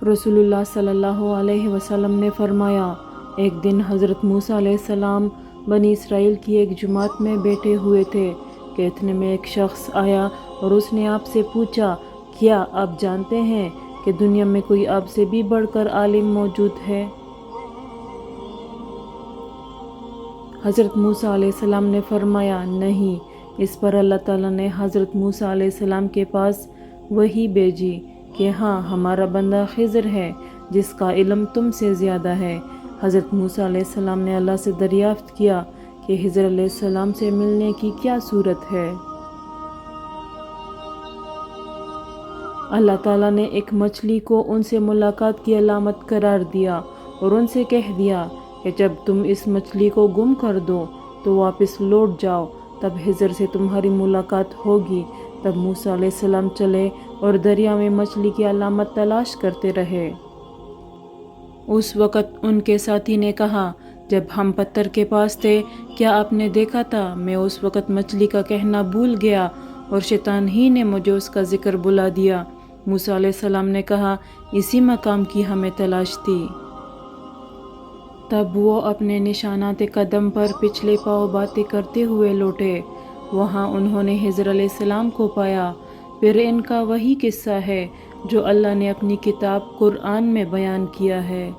رسول اللہ صلی اللہ علیہ وسلم نے فرمایا، ایک دن حضرت موسیٰ علیہ السلام بنی اسرائیل کی ایک جماعت میں بیٹھے ہوئے تھے کہ اتنے میں ایک شخص آیا اور اس نے آپ سے پوچھا، کیا آپ جانتے ہیں کہ دنیا میں کوئی آپ سے بھی بڑھ کر عالم موجود ہے؟ حضرت موسیٰ علیہ السلام نے فرمایا، نہیں۔ اس پر اللہ تعالیٰ نے حضرت موسیٰ علیہ السلام کے پاس وحی بھیجی کہ ہاں، ہمارا بندہ خضر ہے جس کا علم تم سے زیادہ ہے۔ حضرت موسیٰ علیہ السلام نے اللہ سے دریافت کیا کہ خضر علیہ السلام سے ملنے کی کیا صورت ہے؟ اللہ تعالیٰ نے ایک مچھلی کو ان سے ملاقات کی علامت قرار دیا اور ان سے کہہ دیا کہ جب تم اس مچھلی کو گم کر دو تو واپس لوٹ جاؤ، تب خضر سے تمہاری ملاقات ہوگی۔ تب موسیٰ علیہ السلام چلے اور دریا میں مچھلی کی علامت تلاش کرتے رہے۔ اس وقت ان کے ساتھی نے کہا، جب ہم پتھر کے پاس تھے کیا آپ نے دیکھا تھا؟ میں اس وقت مچھلی کا کہنا بھول گیا اور شیطان ہی نے مجھے اس کا ذکر بلا دیا۔ موسیٰ علیہ السلام نے کہا، اسی مقام کی ہمیں تلاش تھی۔ تب وہ اپنے نشانات قدم پر پچھلے پاؤں باتیں کرتے ہوئے لوٹے۔ وہاں انہوں نے خضر علیہ السلام کو پایا۔ پھر ان کا وہی قصہ ہے جو اللہ نے اپنی کتاب قرآن میں بیان کیا ہے۔